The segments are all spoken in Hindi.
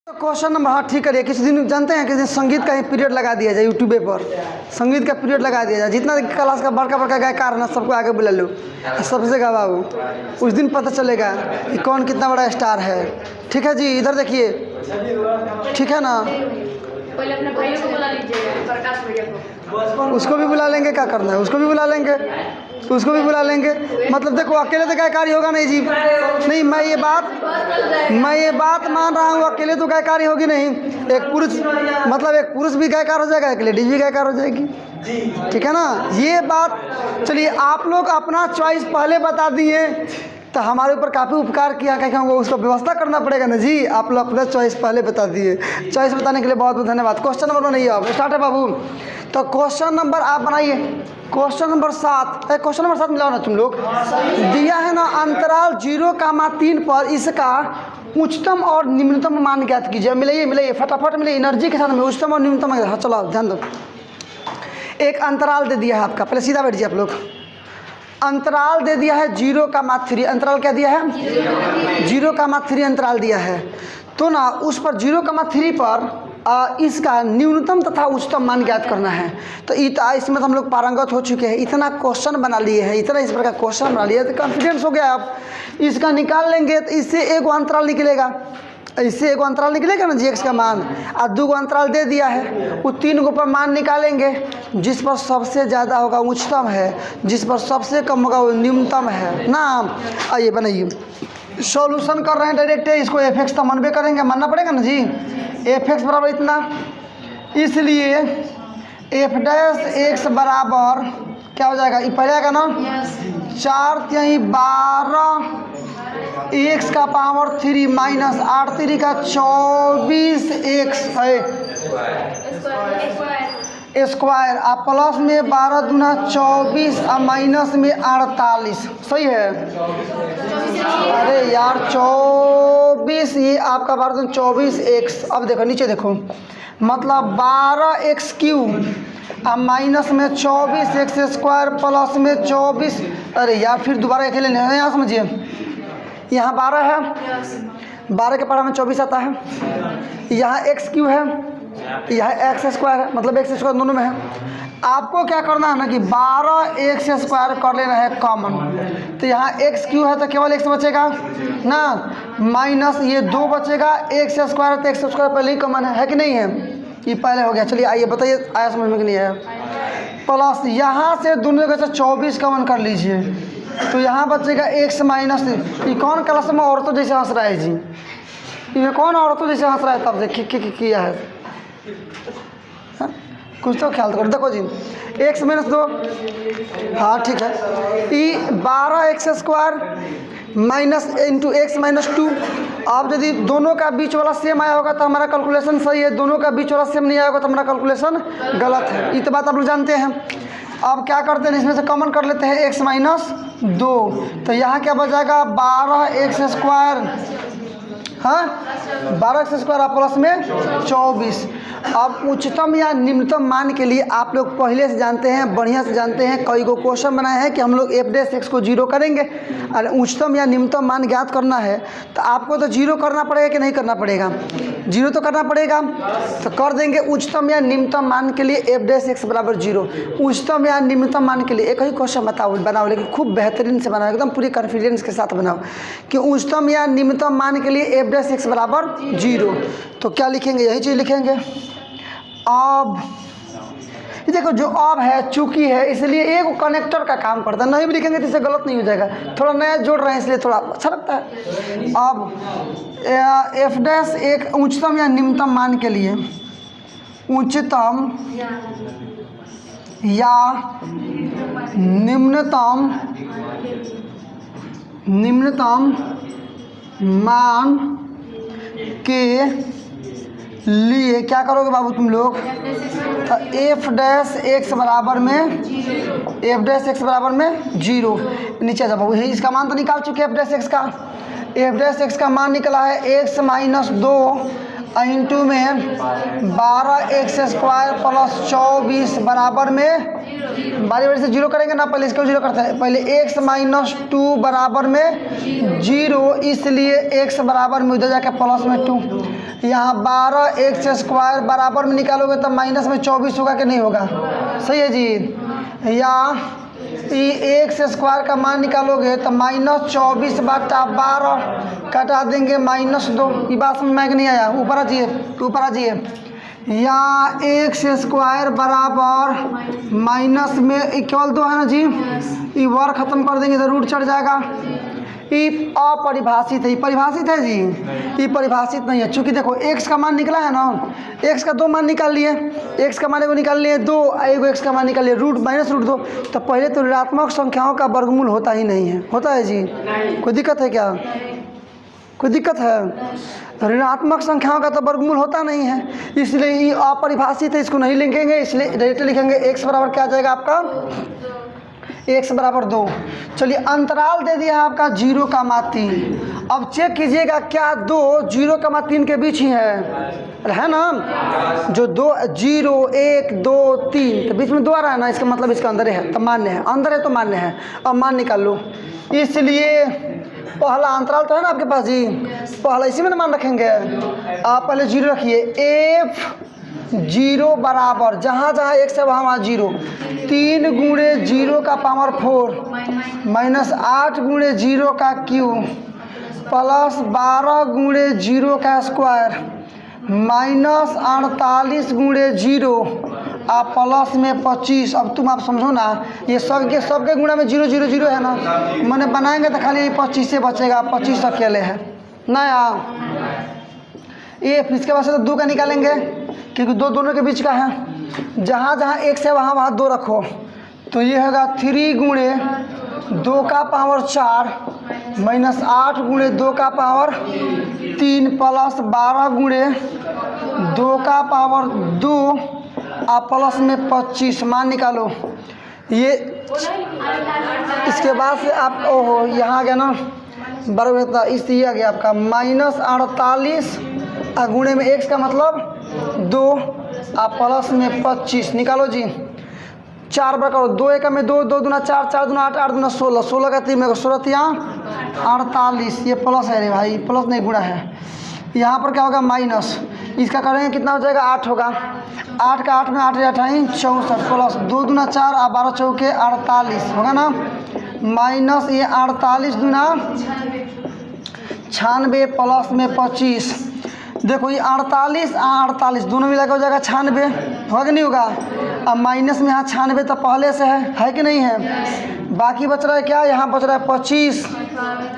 क्वेश्चन नंबर, हाँ ठीक करिए। किसी दिन जानते हैं, किसी दिन संगीत का ही पीरियड लगा दिया जाए यूट्यूब पर, संगीत का पीरियड लगा दिया जाए। जितना क्लास का बड़का बड़का गायकार है ना, सबको आगे बुला लो, सबसे गवाओ। उस दिन पता चलेगा कि कौन कितना बड़ा स्टार है। ठीक है जी, इधर देखिए, ठीक है ना। पहले अपने भाइयों को बुला लीजिए, प्रकाश भैया को। उसको भी बुला लेंगे, क्या करना है, उसको भी बुला लेंगे, उसको भी बुला लेंगे। मतलब देखो, अकेले तो गायकारी होगा नहीं जी, नहीं। मैं ये बात मान रहा हूँ, अकेले तो गायकारी होगी नहीं। एक पुरुष, मतलब एक पुरुष भी गायकार हो जाएगा, एक लेडीज भी गायकार हो जाएगी। ठीक है ना, ये बात। चलिए, आप लोग अपना चॉइस पहले बता दिए तो हमारे ऊपर काफ़ी उपकार किया, क्या कहेंगे, उसको व्यवस्था करना पड़ेगा ना जी। आप लोग अपना चॉइस पहले बता दिए, चॉइस बताने के लिए बहुत बहुत धन्यवाद। क्वेश्चन नंबर बनाइए, आप स्टार्ट है बाबू। तो क्वेश्चन नंबर आप बनाइए, क्वेश्चन नंबर 7। क्वेश्चन नंबर 7 मिलाओ ना तुम लोग। दिया है ना, अंतराल 0,3 पर इसका उच्चतम और निम्नतम मान ज्ञात कीजिए। मिलाइए फटाफट मिलाइए, एनर्जी के साथ में उच्चतम और निम्नतम। हाँ चलो ध्यान दो, एक अंतराल दे दिया है आपका, पहले सीधा बैठ जाइए आप लोग। अंतराल दे दिया है 0,3। अंतराल क्या दिया है? 0,3 अंतराल दिया है। तो ना उस पर 0,3 पर इसका न्यूनतम तथा उच्चतम मान ज्ञात करना है। तो इसमें तो हम लोग पारंगत हो चुके हैं, इतना क्वेश्चन बना लिए हैं, इतना इस प्रकार क्वेश्चन बना लिया तो कॉन्फिडेंस हो गया। आप इसका निकाल लेंगे तो इससे एक अंतराल निकलेगा, इससे एक अंतराल निकलेगा ना जी, एक्स का मान। और 2 अंतराल दे दिया है, वो 3 पर मान निकालेंगे। जिस पर सबसे ज़्यादा होगा उच्चतम है, जिस पर सबसे कम होगा वो निम्नतम है ना। आइए बनाइए, सॉल्यूशन कर रहे हैं डायरेक्ट। इसको एफ एक्स तो मानबे करेंगे, मानना पड़ेगा ना जी। एफ एक्स बराबर इतना, इसलिए एफ डैश एक्स बराबर क्या हो जाएगा, ये पहले आएगा ना 4×12 एक्स का पावर 3 माइनस 8×3 का 24 एक्स है स्क्वायर। आप प्लस में 12 दूना 24 और माइनस में 48, सही है। अरे यार 24, ये आपका 12 दूना 24 एक्स। अब देखो नीचे देखो, मतलब 12 एक्स क्यूब और माइनस में 24 एक्स स्क्वायर प्लस में 24। अरे यार फिर दोबारा अकेले नहीं, यहाँ समझिए, यहाँ 12 है, 12 के पढ़ा में 24 आता है। यहाँ एक्स क्यू है, यह एक्स स्क्वायर है, मतलब एक्स स्क्वायर दोनों में है। आपको क्या करना है ना कि 12 एक्स स्क्वायर कर लेना है कॉमन। तो यहाँ एक्स क्यू है तो केवल एक्स बचेगा ना, माइनस ये 2 बचेगा। एक्स स्क्वायर है तो एक्स स्क्वायर पहले ही कॉमन है कि नहीं है, ये पहले हो गया। चलिए आइए बताइए, आया समझ में कि नहीं आया। प्लस यहाँ से दोनों जगह से 24 कॉमन कर लीजिए, तो यहाँ बचेगा एक्स माइनस। ये कौन क्लास में औरतों जैसे हंस रहा है जी, ये कौन औरतों जैसे हंस रहा है, तब से किया है। हाँ? कुछ तो ख्याल करो। देखो जी, एक्स माइनस 2, हाँ ठीक है। ये 12 x square minus into x minus 2। अब यदि दोनों का बीच वाला सेम आया होगा तो हमारा कैलकुलेशन सही है, दोनों का बीच वाला सेम नहीं आया होगा तो हमारा कैलकुलेशन गलत है। ये तो बात आप लोग जानते हैं। अब क्या करते हैं, इसमें से कॉमन कर लेते हैं एक्स माइनस 2। तो यहाँ क्या बच जाएगा, 12 एक्स स्क्वायर, हाँ 12 एक्स स्क्वायर प्लस में 24। अब उच्चतम या निम्नतम मान के लिए आप लोग पहले से जानते हैं, बढ़िया से जानते हैं, कई को क्वेश्चन बनाए हैं कि हम लोग एफ डैश एक्स को 0 करेंगे और उच्चतम या निम्नतम मान ज्ञात करना है। तो आपको तो 0 करना पड़ेगा कि नहीं करना पड़ेगा, 0 तो करना पड़ेगा। तो कर देंगे उच्चतम या निम्नतम मान के लिए एफ डैश एक्स बराबर 0। उच्चतम या निम्नतम मान के लिए एक ही क्वेश्चन बनाओ, लेकिन खूब बेहतरीन से बनाओ, एकदम पूरी कॉन्फिडेंस के साथ बनाओ कि उच्चतम या निम्नतम मान के लिए एफ डैश एक्स बराबर 0। तो क्या लिखेंगे, यही चीज़ लिखेंगे। अब देखो जो अब है चूंकि है, इसलिए एक कनेक्टर का काम करता है, नहीं भी लिखेंगे तो इससे गलत नहीं हो जाएगा। थोड़ा नया जोड़ रहे हैं इसलिए थोड़ा अच्छा लगता है। अब एफ डैश एक उच्चतम या निम्नतम मान के लिए, उच्चतम या निम्नतम मान के लिए क्या करोगे बाबू तुम लोग, एफ डैश एक्स बराबर में 0। नीचे जा बाबू, इसका मान तो निकाल चुके हैं एफ डैश एक्स का। एफ डैश एक्स का मान निकला है एक्स माइनस 2 इंटू में 12 एक्स स्क्वायर प्लस 24 बराबर में बारी बारी से जीरो करेंगे ना, पहले इसको जीरो करते हैं। पहले x माइनस 2 बराबर में 0, इसलिए x बराबर में उधर जाके प्लस में 2। यहाँ 12x² बराबर में निकालोगे तो माइनस में 24 होगा कि नहीं होगा? सही है जी। या x² का मान निकालोगे तो -24/12 कटा देंगे -2। ये बात समझ में नहीं आया? ऊपर आ जाइए, ऊपर आ जाइए। या x² बराबर माइनस में केवल 2 है ना जी, ये वर्ग खत्म कर देंगे तो रूट चढ़ जाएगा। ये अपरिभाषित है, ये परिभाषित है जी, ये परिभाषित नहीं है। चूंकि देखो x का मान निकला है ना, x का 2 मान निकाल लिए, x का मान एगो निकाल लिए 2, एगो x का मान निकाल लिए रूट -√2। तो पहले तो ऋणात्मक संख्याओं का वर्गमूल होता ही नहीं है। होता है जी? कोई दिक्कत है क्या? कोई दिक्कत है? ऋणात्मक संख्याओं का तो वर्गमूल होता नहीं है, इसलिए ये अपरिभाषित है, इसको नहीं लिखेंगे। इसलिए डायरेक्ट लिखेंगे x बराबर क्या आ जाएगा आपका, x बराबर 2। चलिए अंतराल दे दिया है आपका 0,3। अब चेक कीजिएगा क्या 2 0,3 के बीच ही है ना? जो 2 0 1 2 3 के बीच में 2 आ रहा है ना, इसका मतलब इसका अंदर है तो मान्य है, अंदर है तो मान्य है। अब मान निकाल लो। इसलिए पहला अंतराल तो है ना आपके पास जी, पहला इसी में ना मान रखेंगे। आप पहले 0 रखिए। f0 बराबर जहाँ जहाँ x है वहाँ 0, 3 गुणे 0 का पावर 4 -8 गुणे 0 का क्यूब प्लस 12 गुणे 0 का स्क्वायर -48 गुणे 0 आप प्लस में 25। अब तुम आप समझो ना, ये सबके गुणा में 0 0 0 है ना, मैंने बनाएंगे तो खाली 25 से बचेगा, 25 अकेले है ना यार। ये इसके बाद से तो 2 का निकालेंगे क्योंकि 2 दोनों के बीच का है। जहाँ जहाँ x है वहाँ 2 रखो, तो ये होगा 3 गुणे 2 का पावर 4 -8 गुणे 2 का पावर 3 प्लस 12 गुणे 2 का पावर 2 आप प्लस में 25। मान निकालो। ये इसके बाद से आप ओहो यहाँ आ गया ना, बराबर था इस ये आ गया आपका -48 गुणे में x का मतलब 2 आप प्लस में 25 निकालो जी। 4 बार करो, 2 1 में 2, 2 दूना 4, 4 दूना 8, 8 दूना 16, 16 का 3 में 16 यहाँ 48। ये प्लस है रे भाई, प्लस नहीं गुणा है। यहाँ पर क्या होगा माइनस, इसका करेंगे कितना हो जाएगा 8 होगा। 8 का 8 में 8 8 64 प्लस 2 दूना 4 और 12 चौके 48 होगा ना, माइनस ये 48 दूना 96 प्लस में 25। देखो ये 48 48 दोनों मिला के हो जाएगा 96, होगा कि नहीं होगा? अब माइनस में यहाँ 96 तो पहले से है कि नहीं है? बाकी बच रहा है क्या, यहाँ बच रहा है 25।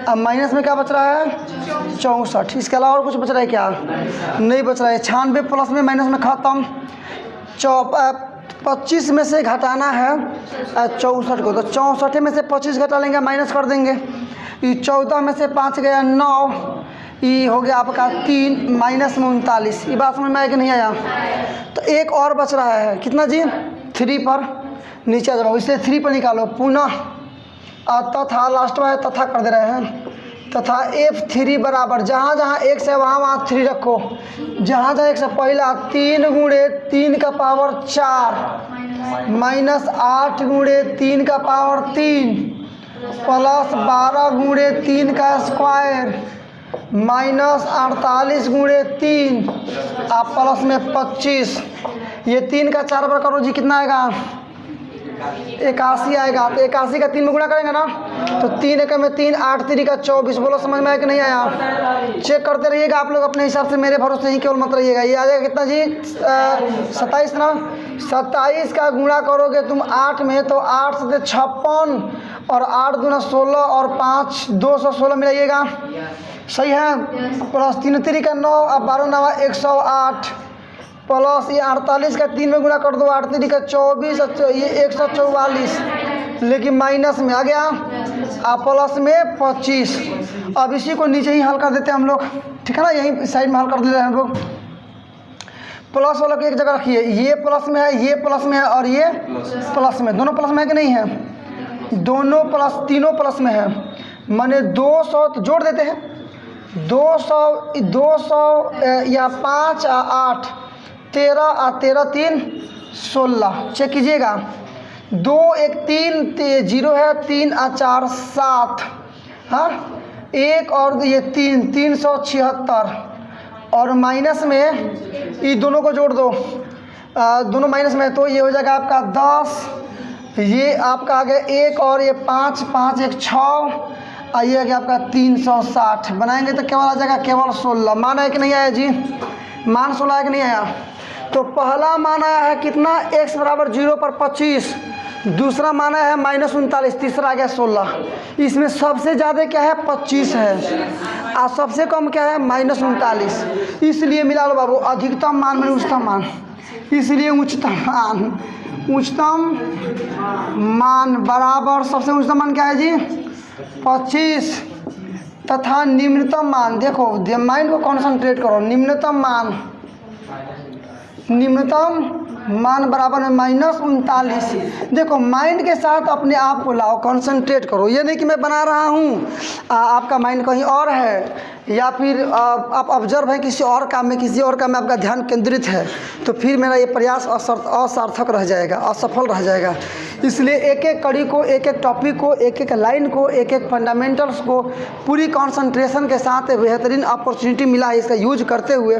अब माइनस में क्या बच रहा है 64। इसके अलावा और कुछ बच रहा है क्या? नहीं बच रहा है। 96 प्लस में माइनस में ख़त्म। 25 में से घटाना है 64 को, तो 64 में से 25 घटा लेंगे, माइनस कर देंगे। ये 14 में से 5 गया 9, ये हो गया आपका 3 माइनस में 39। ये बात समझ में आया कि नहीं आया? तो एक और बच रहा है कितना जी, 3 पर नीचे आ जाओ, इसलिए 3 पर निकालो पुनः। तथा लास्ट में तथा कर दे रहे हैं, तथा f3 बराबर जहाँ जहाँ x है वहाँ 3 रखो। जहाँ जहाँ x है पहला 3 गुणे 3 का पावर 4 -8 गुणे 3 का पावर 3 प्लस 12 गुणे 3 का स्क्वायर -48 गुणे 3 आप प्लस में 25। ये 3 का 4 बार करो जी, कितना आएगा 81 आएगा। तो 81 का 3 में गुणा करेंगे ना, तो 3 1 में 3 8 3 का 24। बोलो समझ में आया कि नहीं आया? चेक करते रहिएगा आप लोग अपने हिसाब से, मेरे भरोसे ही केवल मत रहिएगा। ये आ जाएगा कितना जी 27 ना, 27 का गुणा करोगे तुम 8 में तो 8 से 56 और 8 दूना 16 और 5 216 मिलाइएगा, सही है। प्लस 3 3 का 9 अब 12 9 108 प्लस ये 48 का 3 में गुणा कर दो, 8 3 का 24 ये 144, लेकिन माइनस में आ गया आप प्लस में 25। अब इसी को नीचे ही हल कर देते हैं हम लोग, ठीक है ना, यहीं साइड में हल कर देते हैं हम लोग। प्लस वाला को एक जगह रखिए, ये प्लस में है, ये प्लस में है और ये प्लस में, दोनों प्लस में है कि नहीं है? दोनों प्लस, तीनों प्लस में है, माने 200 तो जोड़ देते हैं। 200 या 5 8 13 13 3 16 चेक कीजिएगा। 2 1 3 0 है, 3 और 4 7, हाँ 1 और ये 3 376, और माइनस में ये दोनों को जोड़ दो, दोनों माइनस में, तो ये हो जाएगा आपका 10, ये आपका आ गया 1 और ये 5 5 1 6, और ये आ गया आपका 360। बनाएंगे तो केवल आ जाएगा केवल 16। मान है कि नहीं आया जी? मान 16 है कि नहीं आया? तो पहला मान आया है कितना, x बराबर 0 पर 25, दूसरा मान आया है -39, तीसरा आ गया 16। इसमें सबसे ज़्यादा क्या है, 25 है, और सबसे कम क्या है, -39। इसलिए मिला लो बाबू, अधिकतम मान में उच्चतम मान, इसलिए उच्चतम मान बराबर सबसे उच्चतम मान क्या है जी, 25, तथा निम्नतम मान, देखो माइंड को कॉन्सेंट्रेट करो, निम्नतम मान बराबर में -39। देखो माइंड के साथ अपने आप को लाओ, कंसंट्रेट करो, ये नहीं कि मैं बना रहा हूँ आपका माइंड कहीं और है, या फिर आप ऑब्जर्व है किसी और काम में, किसी और काम में आपका ध्यान केंद्रित है, तो फिर मेरा ये प्रयास असार्थक रह जाएगा, असफल रह जाएगा। इसलिए एक एक कड़ी को, एक एक टॉपिक को, एक एक लाइन को, एक एक फंडामेंटल्स को पूरी कंसंट्रेशन के साथ बेहतरीन अपॉर्चुनिटी मिला है, इसका यूज करते हुए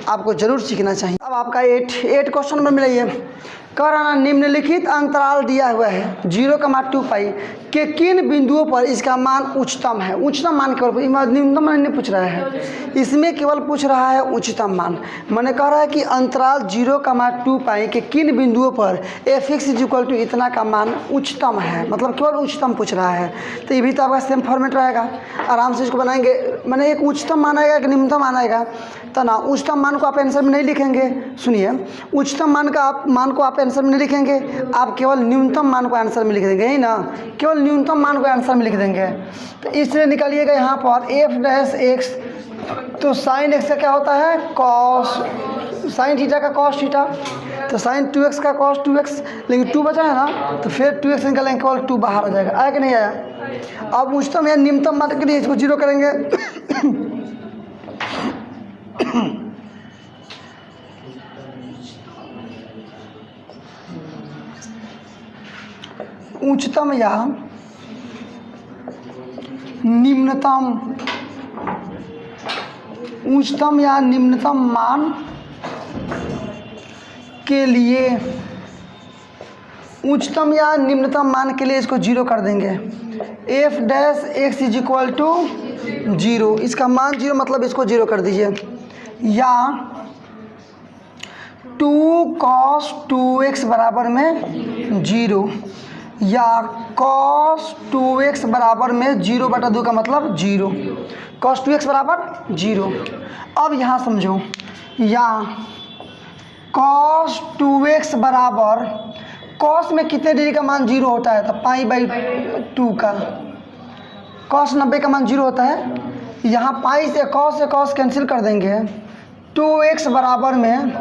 आपको जरूर सीखना चाहिए। अब आपका 8 क्वेश्चन में मिला, कह रहा ना निम्नलिखित अंतराल दिया हुआ है 0, 2 पाई के किन बिंदुओं पर इसका मान उच्चतम है। उच्चतम मान केवल, निम्नतम मान नहीं पूछ रहा है, इसमें केवल पूछ रहा है उच्चतम मान। मैंने कह रहा है कि अंतराल 0, 2 पाई के किन बिंदुओं पर f(x) = इतना का मान उच्चतम है, मतलब केवल उच्चतम पूछ रहा है। तो ये भी तो आपका सेम फॉर्मेट रहेगा, आराम से इसको बनाएंगे। मैंने एक उच्चतम मान आएगा, एक निम्नतम मान आएगा, तो ना उच्चतम मान को आप आंसर में नहीं लिखेंगे, सुनिए, उच्चतम मान को आप आंसर में नहीं लिखेंगे, आप केवल न्यूनतम मान को आंसर में लिख देंगे, ही ना, केवल न्यूनतम मान को आंसर में लिख देंगे। तो इसलिए निकालिएगा यहाँ पर f'(x), तो sin x का क्या होता है, कॉस, sin थीटा का कॉस थीटा, तो sin 2x का कॉस 2x, लेकिन 2 बचा है ना, तो फिर 2x निकालेंगे, केवल 2 बाहर आ जाएगा। आया कि नहीं आया? अब उच्चतम या निम्नतम मान के लिए इसको 0 करेंगे। उच्चतम या निम्नतम मान के लिए, उच्चतम या निम्नतम मान के लिए इसको 0 कर देंगे। f'(x) = 0, इसका मान 0 मतलब इसको 0 कर दीजिए। या 2 cos 2x बराबर में 0, या cos 2x बराबर में 0/2 का मतलब 0, cos 2x बराबर 0। अब यहाँ समझो, या cos 2x बराबर, cos में कितने डिग्री का मान 0 होता है, तो π/2 का, cos 90 का मान 0 होता है। यहाँ पाई से cos कैंसिल कर देंगे, 2x बराबर में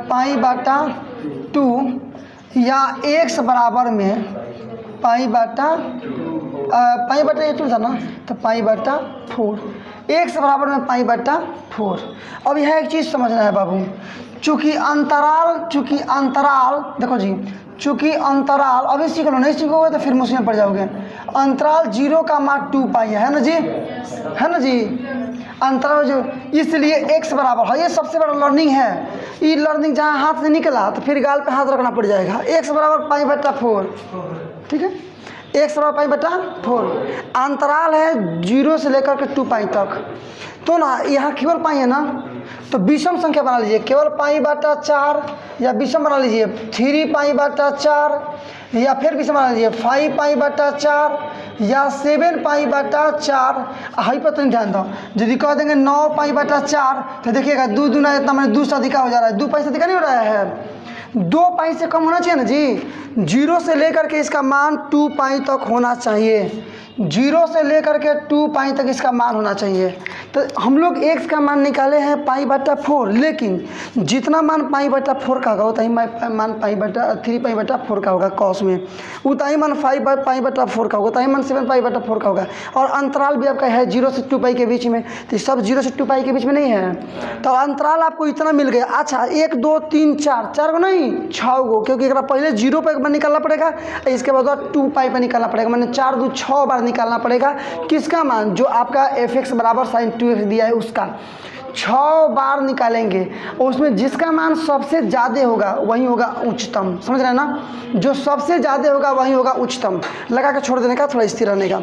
π/2, या x बराबर में π/8 था ना, तो π/4, x बराबर में π/4। अब यह एक चीज़ समझना है बाबू, चूँकि अंतराल देखो जी, चूँकि अंतराल अभी सीख लो, नहीं सीखोगे तो फिर मुश्किल में पड़ जाओगे। अंतराल 0 का मान 2 पाई है ना जी, है ना जी, अंतराल जो, इसलिए x बराबर है, ये सबसे बड़ा लर्निंग है। ये लर्निंग जहाँ हाथ से निकला तो फिर गाल पे हाथ रखना पड़ जाएगा। x बराबर π/4, ठीक है, x बराबर π/4। अंतराल है 0 से लेकर के 2 पाई तक, तो ना यहाँ केवल पाई है ना, तो विषम संख्या बना लीजिए, केवल π/4, या विषम बना लीजिए 3 π/4, या फिर विषम बना लीजिए 5 π/4, या 7 π/4। हाई पर तो नहीं ध्यान दो, यदि कह देंगे 9 π/4, तो देखिएगा 2 दूना इतना, मैंने 2 से अधिका हो जा रहा है, 2 पाई से अधिका नहीं हो रहा है, 2 पाई से कम होना चाहिए ना जी। 0 से लेकर के इसका मान 2 पाई तक होना चाहिए, जीरो से लेकर के 2 पाई तक इसका मान होना चाहिए। तो हम लोग x का मान निकाले हैं पाई बटा 4, लेकिन जितना मान पाई बटा 4 का होगा उतना ही मान पाई बटा 3 पाई बटा 4 का होगा कॉस में, उतना ही मान 5 पाई बटा 4 का होगा, उतना ही मान 7 पाई बटा 4 का होगा। और अंतराल भी आपका है 0 से 2 पाई के बीच में, तो सब 0 से 2 पाई के बीच में नहीं है। तो अंतराल आपको इतना मिल गया। अच्छा 1 2 3 4, 4 को नहीं 6 को, क्योंकि एक पहले 0 पर एक बार निकालना पड़ेगा, इसके बाद 2 पाई पर निकालना पड़ेगा, मैंने 4 2 6 बार निकालना पड़ेगा। किसका मान? जो आपका fx बराबर sin 2x दिया है उसका 6 बार निकालेंगे, और उसमें जिसका मान सबसे ज़्यादा होगा वही होगा उच्चतम। समझ रहे हैं ना? जो सबसे ज़्यादा होगा वही होगा उच्चतम। लगा के छोड़ देने का, थोड़ा स्थिर रहने का।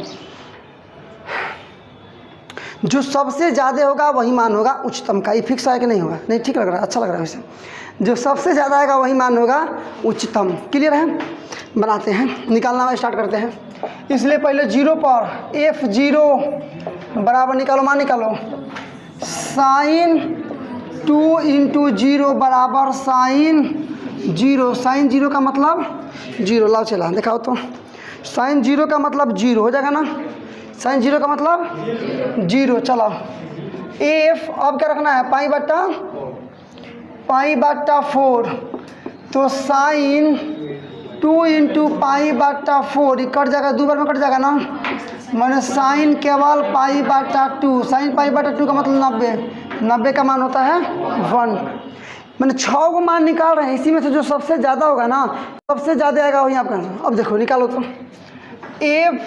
जो सबसे ज़्यादा होगा वही मान होगा उच्चतम का। ये फिक्स है कि नहीं होगा? नहीं, ठीक लग रहा है, अच्छा लग रहा है वैसे। जो सबसे ज़्यादा आएगा वही मान होगा उच्चतम। क्लियर है? बनाते हैं, निकालना स्टार्ट करते हैं। इसलिए पहले 0 पर f0 बराबर निकालो, मान निकालो, साइन 2 इंटू 0 बराबर साइन 0। साइन 0 का मतलब 0, लाओ चला दिखाओ तो। साइन 0 का मतलब 0 हो जाएगा ना? साइन 0 का मतलब 0। चलो एफ अब क्या रखना है? पाई बट्टा 4। तो साइन 2 इंटू पाई बट्टा 4 ये कट जाएगा, 2 बार में कट जाएगा ना, मैंने साइन केवल पाई बट्टा 2। साइन पाई बट्टा 2 का मतलब 90। 90 का मान होता है 1। मैंने 6 को मान निकाल रहे हैं, इसी में से जो सबसे ज़्यादा होगा ना, सबसे ज़्यादा आएगा वही आपका। अब देखो निकालो तो एफ,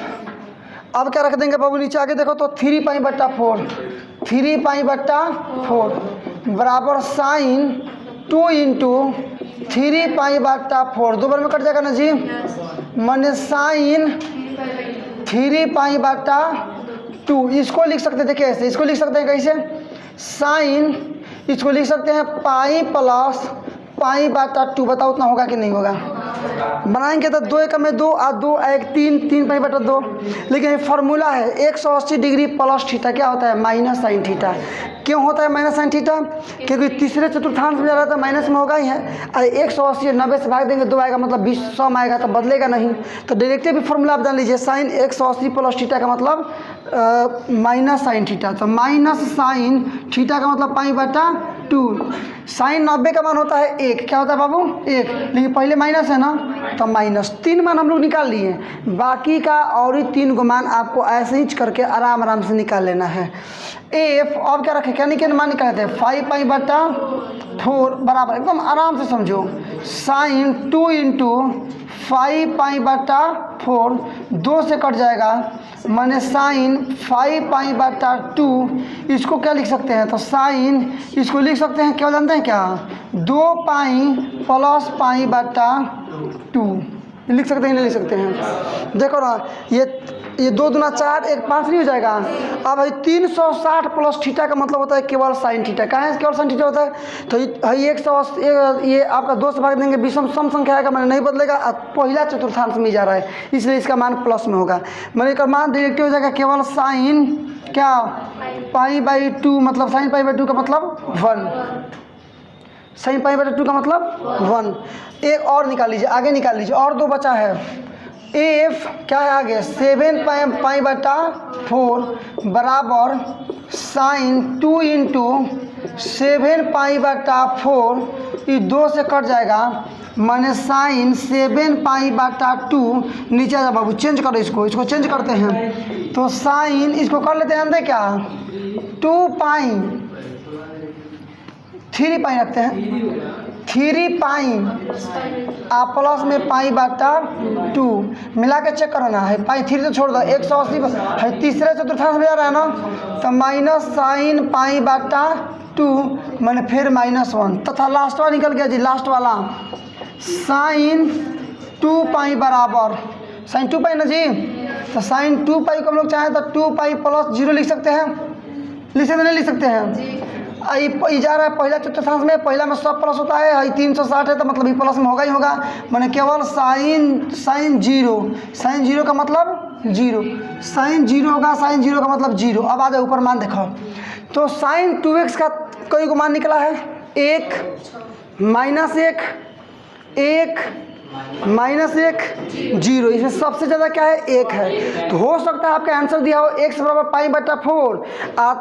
अब क्या रख देंगे बाबू नीचे आगे देखो तो 3 पाई बट्टा 4। 3 पाई बट्टा 4 बराबर साइन 2 इंटू 3 पाई बट्टा 4। 2 बार में कट जाएगा ना जी, मैंने साइन 3 पाई बट्टा 2। इसको लिख सकते थे कैसे? इसको लिख सकते हैं कैसे? साइन, इसको लिख सकते हैं पाई प्लस पाई बट्टा 2। बताओ उतना होगा कि नहीं होगा? बनाएंगे तो 2 1 में 2 और 2 1 3, 3 पाई बटा 2। लेकिन ये फार्मूला है 180 डिग्री प्लस थीटा क्या होता है? Minus sine theta. क्यों होता है माइनस साइन थीटा? क्योंकि तीसरे चतुर्थांश में जा रहा था, माइनस में होगा ही है। अरे 180 90 से भाग देंगे 2 आएगा, मतलब 20 100 में आएगा तो बदलेगा नहीं। तो डायरेक्टली भी फार्मूला आप जान लीजिए, साइन 180 प्लस थीटा का मतलब माइनस साइन थीटा। तो माइनस साइन थीटा का मतलब पाई बटा 2। साइन 90 का मान होता है 1। क्या होता है बाबू? 1। लेकिन पहले माइनस है ना, तो माइनस 3 मान हम लोग निकाल लिए। बाकी का और ही 3 गो मान आपको ऐसे ही करके आराम से निकाल लेना है। एफ अब क्या रखें? क्या निकाल मान निकालते हैं? 5 पाई बटा 4 बराबर, एकदम आराम से समझो, साइन 2 इंटू 5 पाई बटा 4। 2 से कट जाएगा, मैंने साइन 5 पाई बटा 2। इसको क्या लिख सकते हैं? तो साइन इसको लिख सकते हैं, क्या जानते हैं क्या? 2 पाई प्लस पाई बटा 2 लिख सकते हैं, नहीं लिख सकते हैं? देखो ना, ये 2 दूना 4 1 5 नहीं हो जाएगा। अब है 360 प्लस थीटा का मतलब होता है केवल साइन थीटा। कहाँ है केवल साइन थीटा होता है? तो ये 180 ये आपका 2 से भाग देंगे, विषम सम संख्या आएगा, मैंने नहीं बदलेगा, पहला चतुर्थांश में जा रहा है, इसलिए इसका मान प्लस में होगा। मैंने इसका मान डायरेक्ट हो जाएगा केवल साइन क्या पाई बाई 2, मतलब साइन पाई बाई 2 का मतलब 1। साइन पाई बटा 2 का मतलब 1। एक और निकाल लीजिए, आगे निकाल लीजिए, और 2 बचा है। एफ क्या है आगे? 7 पाई बटा 4 बराबर साइन 2 इंटू 7 पाई बटा 4। ये 2 से कट जाएगा, मैंने साइन 7 पाई बटा 2। नीचे आ जा बाबू, चेंज करो इसको चेंज करते हैं। तो साइन इसको कर लेते हैं अंदर क्या 2 पाई 3 पाई रखते हैं, 3 पाई आप प्लस में पाई बटा 2 मिला के चेक करो ना, है पाई 3 तो छोड़ दो, 180 है तीसरे चतुर्थांश में जा रहा है ना, तो माइनस साइन पाई बटा 2 मैंने फिर -1 तथा लास्ट वाला निकल गया जी। लास्ट वाला साइन 2 पाई बराबर साइन 2 पाई ना जी, तो साइन 2 पाई को हम लोग चाहें तो 2 पाई प्लस 0 लिख सकते हैं, लिख सकते नहीं लिख सकते हैं? ये जा रहा है पहला चतुर्थांश में, पहला में सब प्लस होता है, 360 है तो मतलब ये प्लस में होगा ही होगा। मैंने केवल साइन 0 का मतलब 0, साइन 0 होगा, साइन 0 का मतलब 0। अब आ जाए ऊपर मान देखो, तो साइन 2x का कोई को मान निकला है 1 -1 1 -1 0, इसमें सबसे ज़्यादा क्या है 1 है। तो हो सकता है आपका आंसर दिया हो x बराबर π/4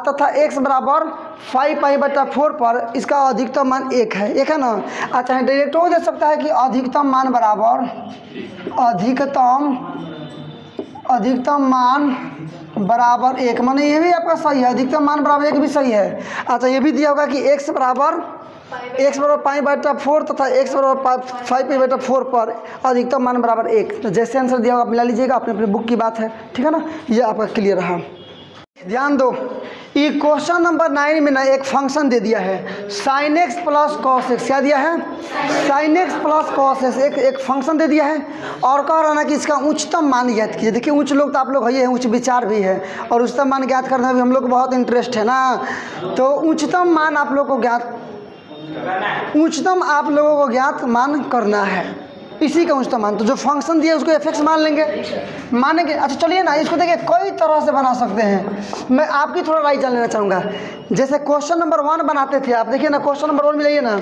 तथा x बराबर 5π/4 पर इसका अधिकतम मान 1 है, 1 है ना। अच्छा डायरेक्ट हो दे सकता है कि अधिकतम मान बराबर अधिकतम मान बराबर 1, माने ये भी आपका सही है, अधिकतम मान बराबर 1 भी सही है। अच्छा ये भी दिया होगा कि x बराबर π/4 तथा x बराबर 5π/4 पर अधिकतम मान बराबर 1। तो जैसे आंसर दिया होगा आप मिला लीजिएगा, अपने अपने बुक की बात है, ठीक है ना। ये आपका क्लियर रहा। ध्यान दो, ये क्वेश्चन नंबर 9 में ना एक फंक्शन दे दिया है sin x plus cos x। क्या दिया है? sin x plus cos x एक फंक्शन दे दिया है और कह रहा है ना कि इसका उच्चतम मान ज्ञात कीजिए। देखिए उच्च लोग तो आप लोग है, उच्च विचार भी है और उच्चतम मान ज्ञात करने में भी हम लोग को बहुत इंटरेस्ट है ना। तो उच्चतम मान आप लोग को ज्ञात मान करना है, इसी का उच्चतम मान। तो जो फंक्शन दिया उसको f(x) मान लेंगे, मानेंगे। अच्छा चलिए ना, इसको देखिए कई तरह से बना सकते हैं, मैं आपकी थोड़ा राय जान लेना चाहूँगा। जैसे क्वेश्चन नंबर 1 बनाते थे आप, देखिए ना क्वेश्चन नंबर 1 में जाइए ना,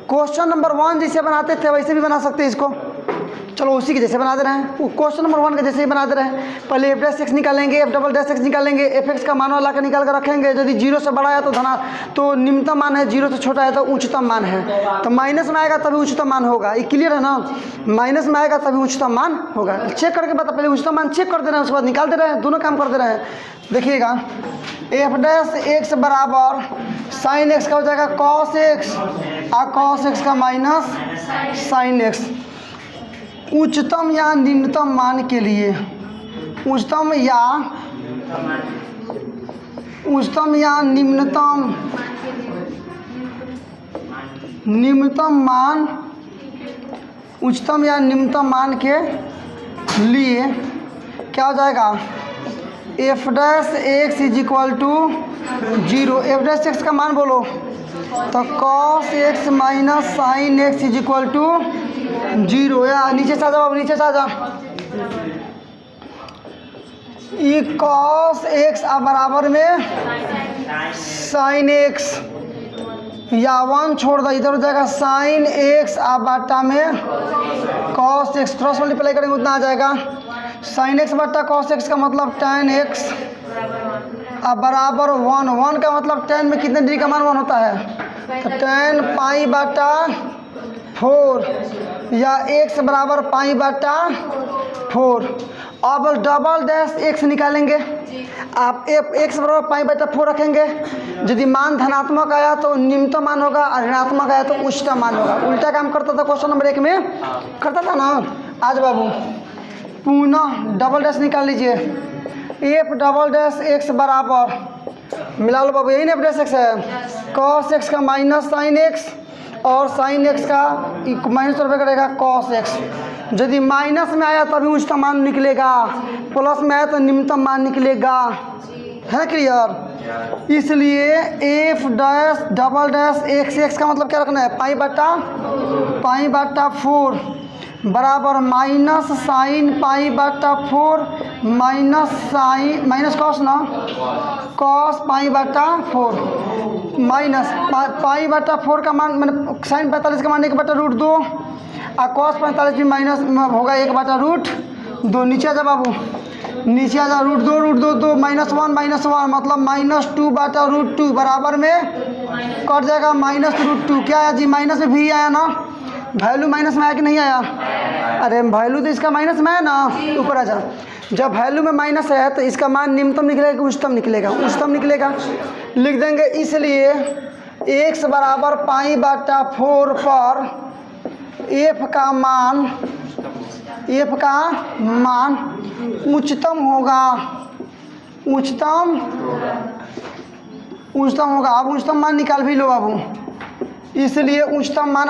क्वेश्चन नंबर 1 जैसे बनाते थे वैसे भी बना सकते हैं इसको। चलो उसी के जैसे बना दे रहे हैं, वो क्वेश्चन नंबर 1 के जैसे ही बना दे रहे हैं। पहले f'(x) निकालेंगे, f'(x) निकालेंगे, f(x) का मान ला कर निकाल कर रखेंगे। यदि 0 से बड़ा है तो निम्नतम मान है, 0 से छोटा है तो उच्चतम मान है। तो माइनस में आएगा तभी उच्चतम मान होगा, ये क्लियर है ना। माइनस में आएगा तभी उच्चतम मान होगा। चेक करके बता, पहले उच्चतम मान चेक कर दे रहे हैं, उसके बाद निकाल दे रहे हैं, दोनों काम कर दे रहे हैं। देखिएगा f' बराबर sin x का हो जाएगा cos x और cos x का माइनस sin x। उच्चतम या निम्नतम मान के लिए उच्चतम या निम्नतम मान के लिए क्या हो जाएगा? f'(x) = 0। f'(x) का मान बोलो तो cos x minus sin x = 0। या नीचे से आ जाओ, नीचे से आ जाओ। ये cos x बराबर में sin x, या 1 छोड़ दो, इधर हो जाएगा sin x बटा में cos x। क्रॉस मल्टीप्लाई करेंगे उतना आ जाएगा। sin x बटा cos x का मतलब tan x बराबर 1 का मतलब tan में कितने डिग्री का मान 1 होता है? तो tan π/4 या x बराबर π/4। अब डबल डैश x निकालेंगे, आप x बराबर π/4 रखेंगे। यदि मान धनात्मक आया तो निम्नतम मान होगा और ऋणात्मक आया तो उच्चतम मान होगा। उल्टा काम करता था क्वेश्चन नंबर 1 में, करता था ना। आज बाबू पुनः डबल डैश निकाल लीजिए। f'(x) बराबर, मिला लो बाबू, यही ना f'(x) है, cos x का माइनस sin x और sin x का माइनस रुपये करेगा cos x। यदि माइनस में आया तभी उच्चतम मान निकलेगा, प्लस में आया तो निम्नतम मान निकलेगा, है ना क्लियर। इसलिए f'(x) का मतलब क्या रखना है? π/4 बराबर माइनस sin π/4 माइनस cos ना, cos π/4 माइनस π/4 का मान मैंने sin 45 का मान 1/√2 और cos 45 भी माइनस होगा 1/√2। नीचे आ जा बाबू, नीचे आ जा। √2 -1 मतलब -2/√2 बराबर में कट जाएगा -√2। क्या आया जी? माइनस में भी आया ना, वैल्यू माइनस में आया कि नहीं आया? अरे वैल्यू तो इसका माइनस में है ना, ऊपर आ जा। जब वैल्यू में माइनस है तो इसका मान निम्नतम निकलेगा कि उच्चतम निकलेगा? उच्चतम निकलेगा, लिख देंगे। इसलिए x बराबर π/4 पर f का मान उच्चतम होगा, उच्चतम होगा। अब उच्चतम मान निकाल भी लो बाबू। इसलिए उच्चतम मान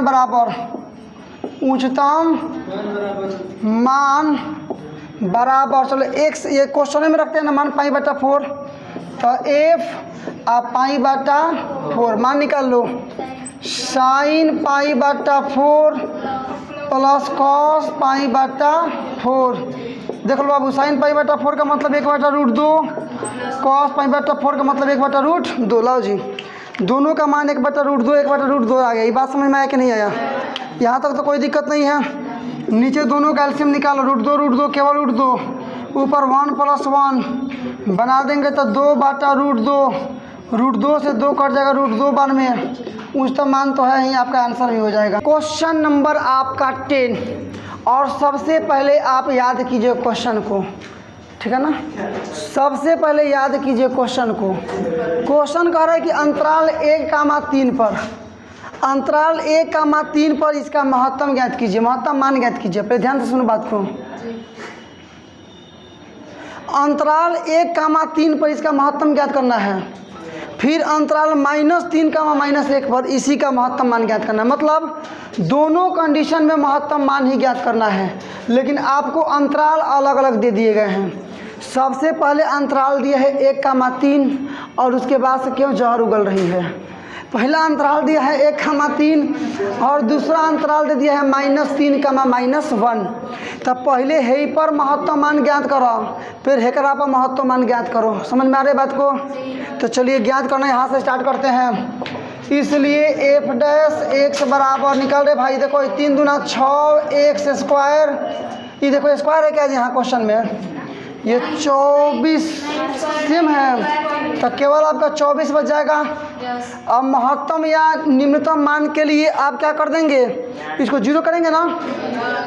बराबर चलो x, ये क्वेश्चन में रखते हैं ना मान π/4, तो f π/4 मान निकाल लो। sin π/4 plus cos π/4। देख लो बाबू, sin π/4 का मतलब 1/√2, cos π/4 का मतलब 1/√2। लाओ जी, दोनों का मान 1/√2 1/√2 आ गया। ये बात समझ में आया कि नहीं आया? यहाँ तक तो कोई दिक्कत नहीं है। नीचे दोनों का एलसीएम निकालो, √2 केवल √2, ऊपर 1 + 1 बना देंगे तो 2/√2, √2 से 2 कट जाएगा, √2 बार में उच्चतम मान तो है ही, आपका आंसर भी हो जाएगा। क्वेश्चन नंबर आपका 10, और सबसे पहले आप याद कीजिए क्वेश्चन को, ठीक है ना। सबसे पहले याद कीजिए क्वेश्चन को। क्वेश्चन कह रहा है कि अंतराल 1,3 पर, अंतराल 1,3 पर इसका महत्तम ज्ञात कीजिए, महत्तम मान ज्ञात कीजिए। पहले ध्यान से सुनो बात को। अंतराल 1,3 पर इसका महत्तम ज्ञात करना है, फिर अंतराल -3, -1 पर इसी का महत्तम मान ज्ञात करना है। मतलब दोनों कंडीशन में महत्तम मान ही ज्ञात करना है, लेकिन आपको अंतराल अलग अलग दे दिए गए हैं। सबसे पहले अंतराल दिया है 1,3 और उसके बाद से क्यों जहर उगल रही है। पहला अंतराल दिया है 1,3 और दूसरा अंतराल दे दिया है -3, -1। तब पहले हे पर महत्तम मान ज्ञात करो, फिर हेकरा पर महत्तम मान ज्ञात करो। समझ में आ रही बात को? तो चलिए ज्ञात करना यहाँ से स्टार्ट करते हैं। इसलिए f' बराबर निकल रहे भाई, देखो 3 दूना 6 x², ये देखो स्क्वायर है क्या जी यहाँ क्वेश्चन में, ये 24 सेम है, तो केवल आपका 24 बच जाएगा। अब महत्तम या निम्नतम मान के लिए आप क्या कर देंगे, इसको 0 करेंगे ना,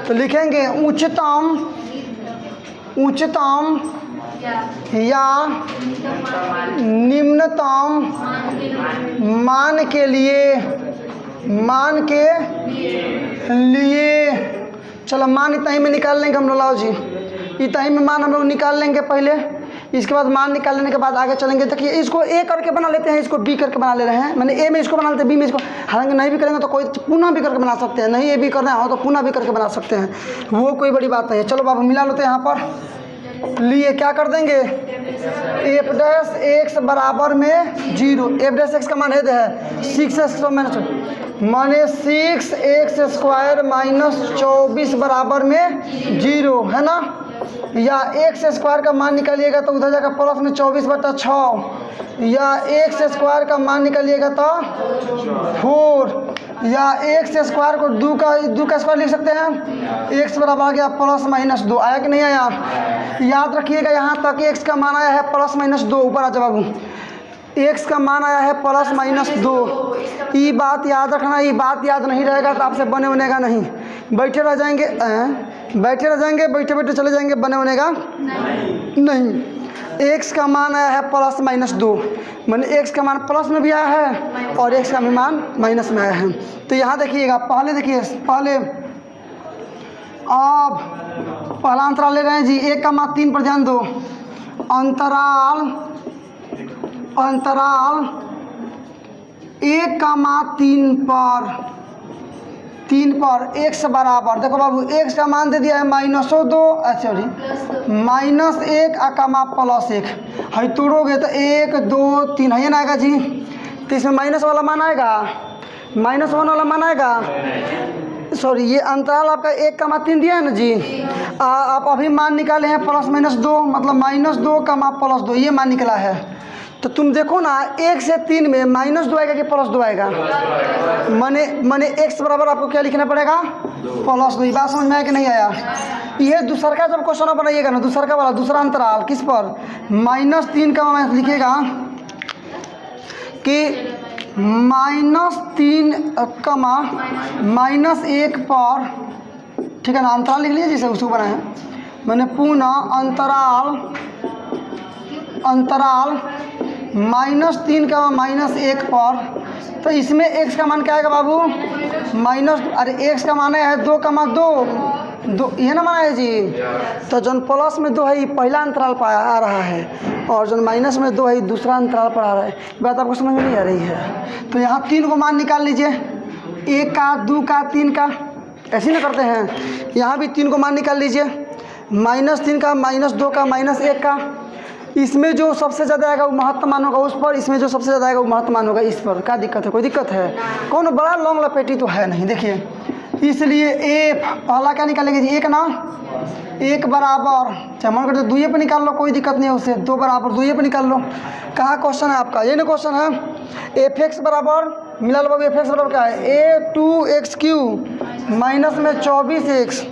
तो लिखेंगे उच्चतम या निम्नतम मान के लिए चलो मान इतना ही में निकाल लेंगे हम लोग। लाओ जी, इतना ही में मान हम लोग निकाल लेंगे पहले, इसके बाद मान निकाल लेने के बाद आगे चलेंगे। देखिए इसको ए करके बना लेते हैं, इसको बी करके बना ले रहे हैं, मैंने ए में इसको बना लेते हैं, बी में इसको। हालांकि नहीं भी करेंगे तो कोई पुनः भी करके बना सकते हैं, नहीं ए भी करना हो तो पुनः भी करके बना सकते हैं, वो कोई बड़ी बात नहीं है। चलो बाबू मिला लेते हैं यहाँ पर। लिए क्या कर देंगे, f' बराबर में 0, f' का मान है 6x माने 6x² -24 बराबर में 0 है ना। या x² का मान निकालिएगा तो उधर जाकर प्लस में 24/6, या x² का मान निकालिएगा तो 4, या x² को 2 का स्क्वायर लिख सकते हैं। x बराबर आ गया +-2, आया कि नहीं आया? याद रखिएगा यहाँ तक x का मान आया है +-2, ऊपर आ जाओ बाबू, x का मान आया है +-2। ये बात याद रखना, ये बात याद नहीं रहेगा तो आपसे बनेगा नहीं, बैठे रह जाएंगे, बैठे चले जाएंगे, बनेगा नहीं। x का मान आया है +-2, मैंने x का मान प्लस में भी आया है और x का मान माइनस में आया है। तो यहाँ देखिएगा, पहले देखिए, अब पहला अंतराल ले रहे हैं जी 1,3 पर, ध्यान दो। अंतराल 1,3 पर x बराबर, देखो बाबू x का मान दे दिया है -2, सॉरी -1 है, तोड़ोगे तो 1 2 3 है ना आएगा जी, तो इसमें माइनस वाला मान आएगा, -1 वाला मान आएगा। सॉरी, ये अंतराल आपका 1,3 दिया है ना जी, आप अभी मान निकाले हैं +-2, मतलब -2, +2, ये मान निकला है। तो तुम देखो ना 1 से 3 में -2 आएगा कि +2 आएगा, माने x बराबर आपको क्या लिखना पड़ेगा, +2। बात समझ में आया कि नहीं आया? ये दूसरा जब क्वेश्चन बनाइएगा ना, दूसरा अंतराल किस पर, -3 का मान लिखिएगा कि -3, -1 पर, ठीक है ना, अंतराल लिख लीजिए जिसे उसको बनाए हैं मैंने, पुनः अंतराल -3 का -1 पर, तो इसमें x का मान क्या आएगा बाबू, x का मान है 2,2, ये ना मान है जी। तो जो प्लस में 2 है ये पहला अंतराल पर आ रहा है, और जो माइनस में 2 है दूसरा अंतराल पर आ रहा है। बात आपको समझ में नहीं आ रही है? तो यहाँ 3 को मान निकाल लीजिए, 1 का, 2 का, 3 का, ऐसे ना करते हैं। यहाँ भी 3 को मान निकाल लीजिए, -3 का, -2 का, -1 का। इसमें जो सबसे ज़्यादा आएगा वो महत्तम मान होगा उस पर, इसमें जो सबसे ज़्यादा आएगा वो महत्तम मान होगा इस पर। क्या दिक्कत है? कोई दिक्कत है? कौन बड़ा लॉन्ग लपेटी तो है नहीं। देखिए इसलिए f पहला क्या निकालेंगे जी, 1 ना, 1 बराबर, चाहे मन करते 2 पे निकाल लो, कोई दिक्कत नहीं है उससे, 2 बराबर 2 पे निकाल लो। कहाँ क्वेश्चन है आपका, ये ना क्वेश्चन है। f(x) बराबर मिला लो बाबू, f(x) बराबर क्या है, a2x³ माइनस में 24x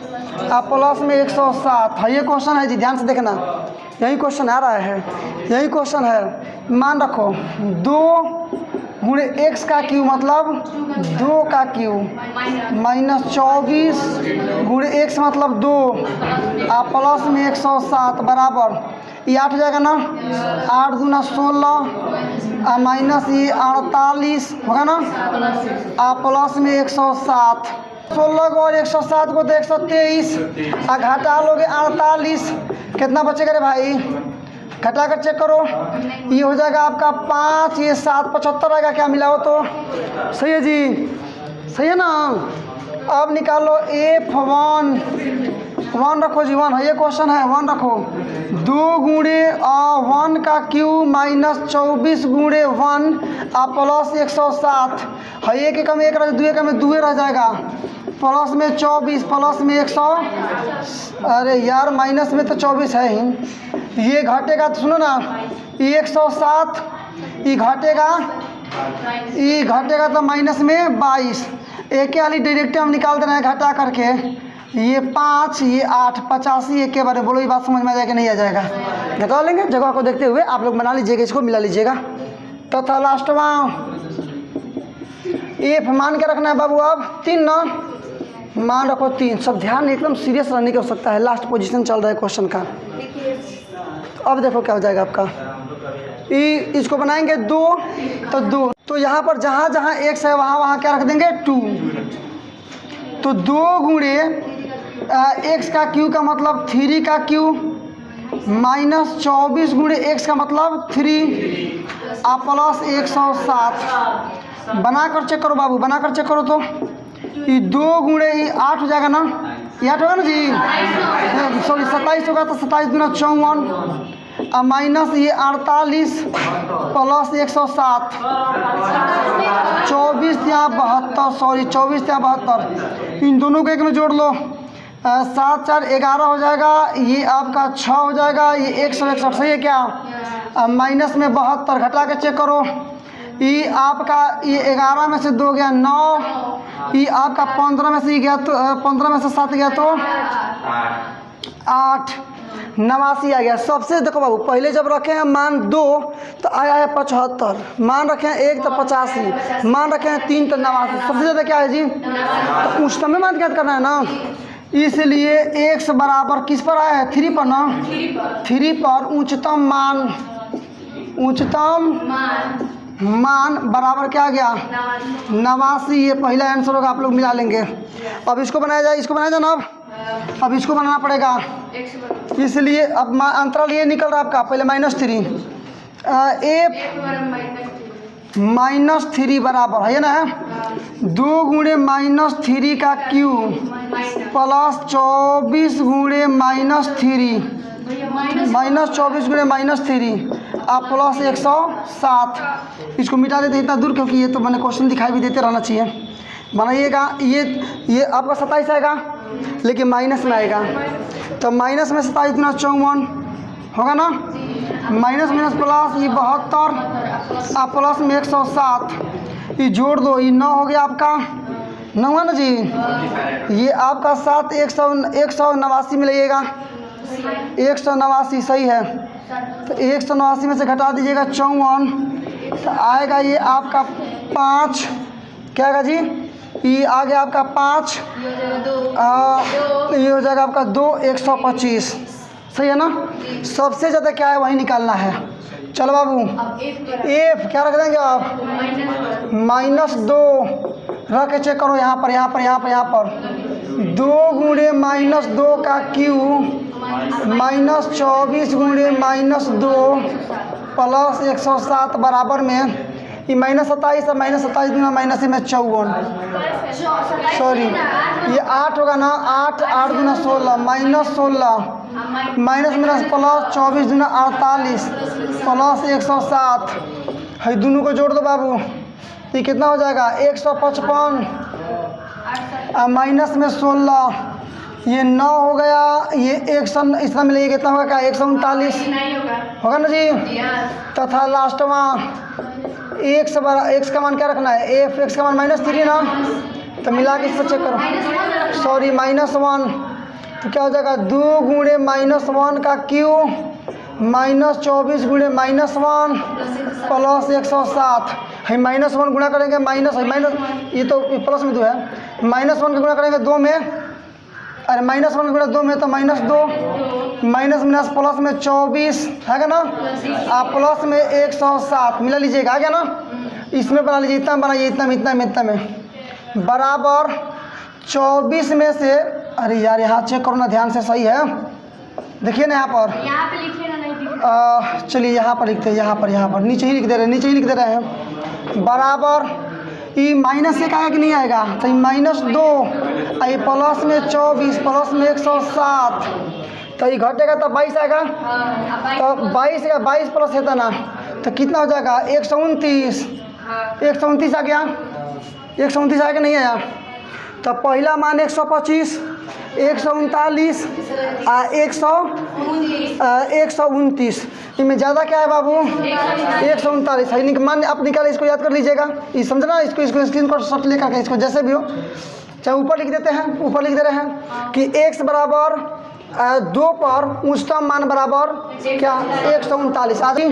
प्लस में 107 है। ये क्वेश्चन है जी, ध्यान से देखना, यही क्वेश्चन आ रहा है, यही क्वेश्चन है। मान रखो 2 गुणे एक्स का क्यू मतलब 2 का क्यू माइनस 24 गुणे एक्स मतलब 2 प्लस में 107 बराबर ये 8 हो जाएगा ना, 8 दूना 16 माइनस ये 48 होगा ना, प्लस में 107 16 को और 107 को तो 123 घटा लोगे 48 कितना बचेगा रे भाई, घटा कर चेक करो, ये हो जाएगा आपका 5, ये 7 75 आएगा, क्या मिला हो तो सही है जी, सही है ना। अब निकालो F1 1 रखो जी, 1 है, ये क्वेश्चन है, 1 रखो। 2 गुणे 1 का क्यू माइनस 24 गुणे 1 प्लस 107 है, एक एकम एक रह, 2 एकम में 2 रह जाएगा, प्लस में 24 प्लस में 100, अरे यार माइनस में तो 24 है ही, ये घटेगा तो सुनो ना, ये 107 ये घटेगा तो माइनस में 22, एक वाली डायरेक्ट हम निकाल दे रहे हैं घटा करके, ये 5 ये 8 85 एक के बारे बोलो, ये बात समझ में आ जाएगा नहीं आ जाएगा, घटा लेंगे, जगह को देखते हुए आप लोग बना लीजिएगा, इसको मिला लीजिएगा। तथा लास्ट में एफ मान के रखना है बाबू, अब 3 ना मान रखो 3, सब ध्यान एकदम सीरियस रहने की आवश्यकता है, लास्ट पोजीशन चल रहा है क्वेश्चन का। अब देखो क्या हो जाएगा आपका, इसको बनाएंगे 2 तो 2, तो यहाँ पर जहाँ जहाँ x है वहाँ क्या रख देंगे 2, तो 2 गुणे x का क्यू का मतलब 3 का क्यू माइनस 24 गुणे x का मतलब 3 प्लस 107 बना कर चेक करो बाबू, बना कर चेक करो, तो ये 2 गुणे ये 8 हो जाएगा ना, ये 8 होगा ना जी, सॉरी 27 होगा, तो 27 गुना 54 माइनस ये 48 प्लस 107 24 या 72, सॉरी 24 या 72, इन दोनों को एक में जोड़ लो, 7 4 11 हो जाएगा, ये आपका 6 हो जाएगा, ये 161 सही है क्या, माइनस में 72 घटा के चेक करो, ये आपका ये 11 में से 2 गया 9, ये आपका 15 में से गया तो 15 में से 7 गया तो 8 89 आ गया। सबसे देखो बाबू, पहले जब रखे हैं मान 2 तो आया है 75, मान रखे हैं 1 तो 85, मान रखे हैं 3 तो 89, सबसे ज़्यादा क्या है जी, तो उच्चतम में मान ज्ञात करना है ना, इसलिए x बराबर किस पर आया है 3 पर ना, 3 पर उच्चतम मान बराबर क्या आ गया 89, ये पहला आंसर होगा, आप लोग मिला लेंगे। अब इसको बनाया जाए, इसको बनाया जाए ना, अब इसको बनाना पड़ेगा, इसलिए अब अंतराल ये निकल रहा है आपका, पहले -3 -3 बराबर है ना 2 गुणे -3 का क्यू प्लस 24 गुणे -3 -24 गुणे -3 प्लस 107, इसको मिटा देते इतना दूर, क्योंकि ये तो मैंने क्वेश्चन दिखाई भी देते रहना चाहिए। बनाइएगा, ये आपका 27 आएगा, लेकिन माइनस में आएगा, तो माइनस में 27 गुना 54 होगा ना, माइनस प्लस ये 72 प्लस में 107, ये जोड़ दो, ये 9 हो गया आपका, 9 है ना जी, ये आपका 7 189 में लगेगा, 189 सही है, तो 189 में से घटा दीजिएगा 54, तो आएगा ये आपका 5, क्या आएगा जी, ये आ गया आपका 5, ये हो जाएगा आपका 2 125 सही है ना। सबसे ज़्यादा क्या है वही निकालना है। चलो बाबू, एफ क्या रख देंगे आप, -2 रख के चेक करो, यहाँ पर 2 गुणे -2 का क्यू -24 गुणे -2 प्लस 107 बराबर में ये -27 है, -27 गुना माइनस में 54, सॉरी ये 8 होगा ना, 8 गुना 16 -16 माइनस प्लस 24 गुना 48 प्लस 107 है, दोनों को जोड़ दो बाबू, ये कितना हो जाएगा 155 माइनस में 16, ये 9 हो गया, ये 100 इसका मिलेगा कितना होगा, क्या 139 होगा ना जी। तथा लास्ट में एक्स का मान क्या रखना है, एफ एक्स का मान -3 ना, तो मिला के इस पर चेक करो, सॉरी -1 तो क्या हो जाएगा 2 गुणे -1 का क्यूब -24 गुणे -1 प्लस 107 है। -1 गुणा करेंगे माइनस ये तो प्लस में 2 है, -1 का गुणा करेंगे 2 में, अरे -1 गुणा 2 में तो -2, माइनस माइनस प्लस में 24 है क्या ना, आप प्लस में 107 मिला लीजिएगा, आ गया ना। इसमें बना लीजिए, इतना बनाइए, इतना में बराबर 24 में से, अरे यार यहाँ चेक करो ना ध्यान से, सही है देखिए ना यहाँ पर लिखिए ना, नहीं दिख। चलिए यहाँ पर लिखते हैं, यहाँ पर नीचे ही लिख दे रहे हैं बराबर ये माइनस 1 आएगा कि नहीं आएगा, तो ये -2 ये प्लस में 24 प्लस में 107 तो ये घटेगा तो 22 आएगा, तो 22 प्लस है ना, तो कितना हो जाएगा 129 आ गया, 129 आएगा नहीं आया। तो पहला मान 125 139 129 इनमें ज़्यादा क्या है बाबू 139 है। मान आप निकाले, इसको याद कर लीजिएगा, ये समझना, इसको स्क्रीन पर शॉट लेकर के इसको जैसे भी हो, चाहे ऊपर लिख देते हैं, ऊपर लिख दे रहे हैं कि x बराबर 2 पर उच्चतम मान बराबर क्या 139 आदि,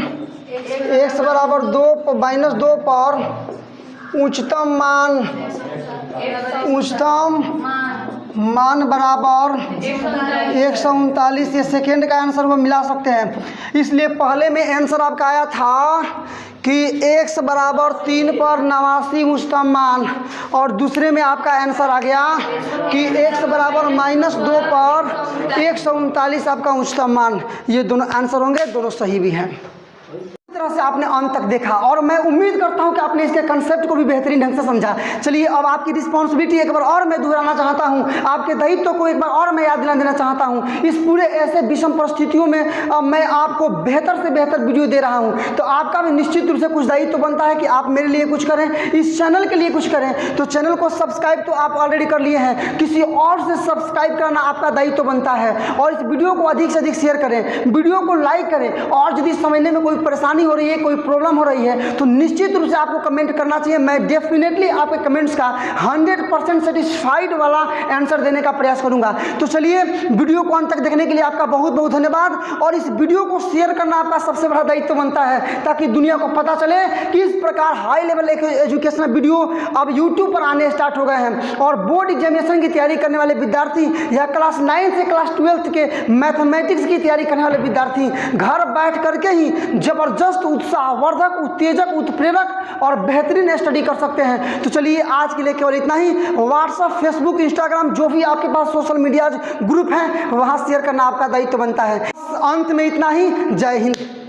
x बराबर 2 -2 पर उच्चतम मान बराबर 139, ये सेकेंड का आंसर वो मिला सकते हैं। इसलिए पहले में आंसर आपका आया था कि x बराबर 3 पर 89 उच्चतम मान, और दूसरे में आपका आंसर आ गया कि x बराबर -2 पर 139 आपका उच्चतम मान। ये दोनों आंसर होंगे, दोनों सही भी हैं। इस तरह से आपने अंत तक देखा और मैं उम्मीद करता हूं कि आपने इसके कंसेप्ट को भी बेहतरीन ढंग से समझा। चलिए अब आपकी रिस्पॉन्सिबिलिटी एक बार और मैं दोहराना चाहता हूं, आपके दायित्व को एक बार और मैं याद दिला देना चाहता हूं। इस पूरे ऐसे विषम परिस्थितियों में अब मैं आपको बेहतर से बेहतर वीडियो दे रहा हूं, तो आपका भी निश्चित रूप से कुछ दायित्व बनता है कि आप मेरे लिए कुछ करें, इस चैनल के लिए कुछ करें। तो चैनल को सब्सक्राइब तो आप ऑलरेडी कर लिए हैं, किसी और से सब्सक्राइब करना आपका दायित्व बनता है, और इस वीडियो को अधिक से अधिक शेयर करें, वीडियो को लाइक करें, और यदि समझने में कोई परेशानी हो रही है, कोई प्रॉब्लम हो रही है, तो निश्चित रूप से आपको कमेंट करना चाहिए। मैं डेफिनेटली आपके कमेंट्स का 100% सेटिस्फाइड वाला आंसर देने का प्रयास करूंगा। तो चलिए, वीडियो को अंत तक देखने के लिए आपका बहुत बहुत धन्यवाद, और इस वीडियो को शेयर करना आपका सबसे बड़ा दायित्व बनता है, ताकि दुनिया को पता चले कि इस प्रकार हाई लेवल एजुकेशनल वीडियो अब यूट्यूब पर आने स्टार्ट हो गए हैं। और बोर्ड एग्जामिनेशन की तैयारी करने वाले विद्यार्थी या क्लास 9 से क्लास 12 के मैथमेटिक्स की तैयारी करने वाले विद्यार्थी घर बैठ करके ही जबरदस्त उत्साहवर्धक, उत्तेजक, उत्प्रेरक और बेहतरीन स्टडी कर सकते हैं। तो चलिए, आज के लिए केवल इतना ही। व्हाट्सएप, फेसबुक, इंस्टाग्राम, जो भी आपके पास सोशल मीडिया ग्रुप हैं, वहां शेयर करना आपका दायित्व बनता है। अंत में इतना ही। जय हिंद।